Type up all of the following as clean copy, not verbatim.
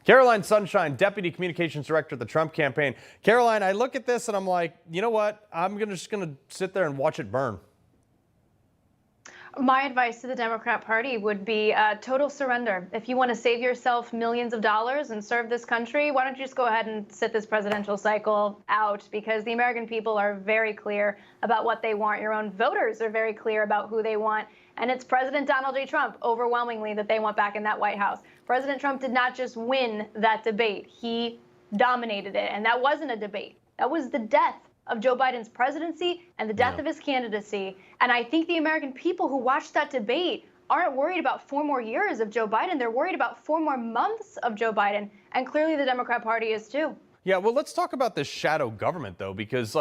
Caroline Sunshine, Deputy Communications Director at the Trump campaign. Caroline, I look at this and I'm like, you know what? I'm just going to sit there and watch it burn. My advice to the Democrat Party would be total surrender. If you want to save yourself millions of dollars and serve this country, why don't you just go ahead and sit this presidential cycle out? Because the American people are very clear about what they want. Your own voters are very clear about who they want. And it's President Donald J. Trump, overwhelmingly, that they want back in that White House. President Trump did not just win that debate. He dominated it. And that wasn't a debate. That was the death of Joe Biden's presidency and the death of his candidacy. And I think the American people who watched that debate aren't worried about 4 more years of Joe Biden. They're worried about 4 more months of Joe Biden. And clearly the Democrat Party is too. Yeah, well, let's talk about this shadow government, though, because,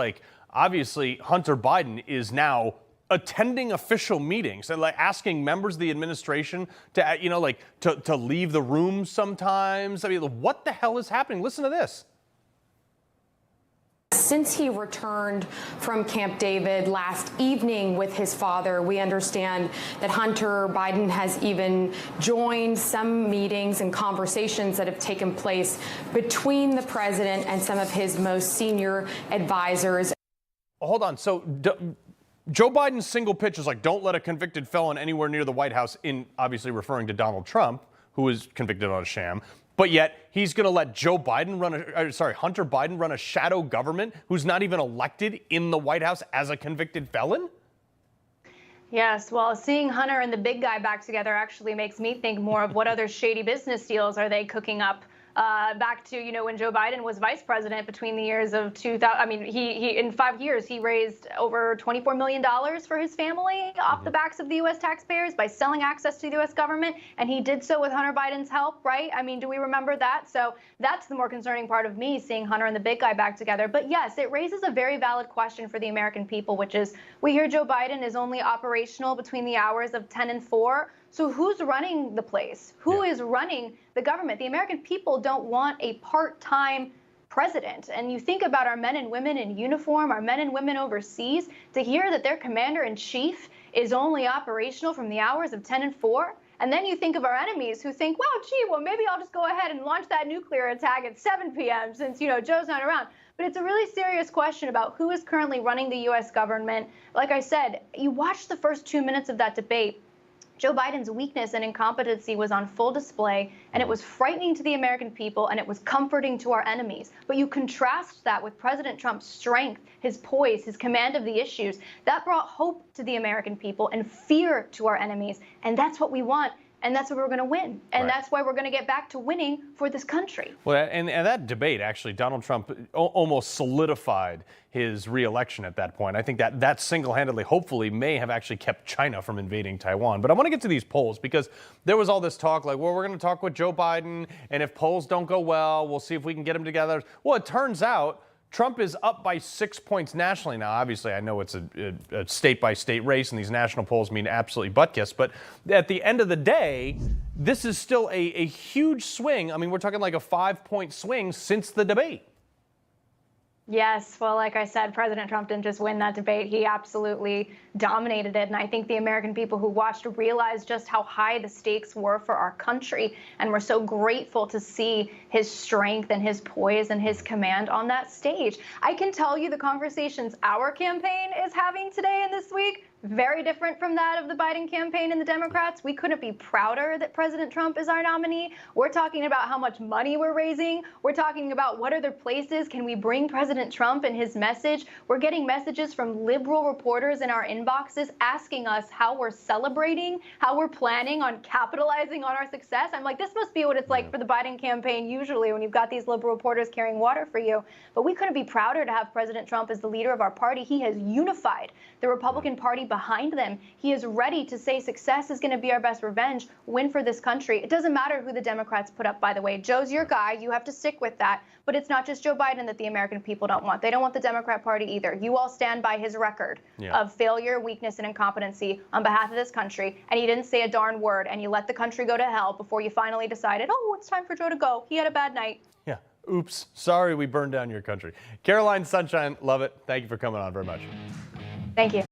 obviously Hunter Biden is now attending official meetings and asking members of the administration to, to leave the room sometimes. I mean, what the hell is happening? Listen to this. Since he returned from Camp David last evening with his father, we understand that Hunter Biden has even joined some meetings and conversations that have taken place between the president and some of his most senior advisors. Hold on. So Joe Biden's single pitch is don't let a convicted felon anywhere near the White House, in obviously referring to Donald Trump, who was convicted on a sham. But yet he's going to let Hunter Biden run a shadow government who's not even elected in the White House as a convicted felon? Yes, well, seeing Hunter and the big guy back together actually makes me think more of what other shady business deals are they cooking up. Back to, when Joe Biden was vice president between the years of 2000. I mean, he in 5 years, he raised over $24 million for his family off the backs of the U.S. taxpayers by selling access to the U.S. government. And he did so with Hunter Biden's help, right? I mean, do we remember that? So that's the more concerning part of me, seeing Hunter and the big guy back together. But yes, it raises a very valid question for the American people, which is we hear Joe Biden is only operational between the hours of 10 and 4. So who's running the place? Who is running the government? The American people don't want a part-time president. And you think about our men and women in uniform, our men and women overseas, to hear that their commander-in-chief is only operational from the hours of 10 and 4. And then you think of our enemies who think, wow, gee, well, maybe I'll just go ahead and launch that nuclear attack at 7 p.m. since, Joe's not around. But it's a really serious question about who is currently running the U.S. government. Like I said, you watch the first 2 minutes of that debate. Joe Biden's weakness and incompetency was on full display, and it was frightening to the American people, and it was comforting to our enemies. But you contrast that with President Trump's strength, his poise, his command of the issues. That brought hope to the American people and fear to our enemies, and that's what we want. And that's what we're going to win. And that's why we're going to get back to winning for this country. Well, and that debate, actually, Donald Trump almost solidified his reelection at that point. I think that single-handedly, hopefully, may have actually kept China from invading Taiwan. But I want to get to these polls because there was all this talk well, we're going to talk with Joe Biden, and if polls don't go well, we'll see if we can get them together. Well, it turns out Trump is up by 6 points nationally. Now, obviously, I know it's a state-by-state race, and these national polls mean absolutely butt-kiss. But at the end of the day, this is still a huge swing. I mean, we're talking like a 5-point swing since the debate. Yes, well, like I said, President Trump didn't just win that debate. He absolutely dominated it. And I think the American people who watched realized just how high the stakes were for our country. And we're so grateful to see his strength and his poise and his command on that stage. I can tell you the conversations our campaign is having today and this week, very different from that of the Biden campaign and the Democrats. We couldn't be prouder that President Trump is our nominee. We're talking about how much money we're raising. We're talking about what other places can we bring President Trump and his message. We're getting messages from liberal reporters in our inboxes asking us how we're celebrating, how we're planning on capitalizing on our success. I'm like, this must be what it's like for the Biden campaign usually when you've got these liberal reporters carrying water for you. But we couldn't be prouder to have President Trump as the leader of our party. He has unified the Republican Party behind them. He is ready to say success is going to be our best revenge, win for this country. It doesn't matter who the Democrats put up, by the way. Joe's your guy. You have to stick with that. But it's not just Joe Biden that the American people don't want. They don't want the Democrat Party either. You all stand by his record of failure, weakness, and incompetency on behalf of this country. And he didn't say a darn word. And you let the country go to hell before you finally decided, oh, it's time for Joe to go. He had a bad night. Yeah. Oops. Sorry we burned down your country. Caroline Sunshine, love it. Thank you for coming on very much. Thank you.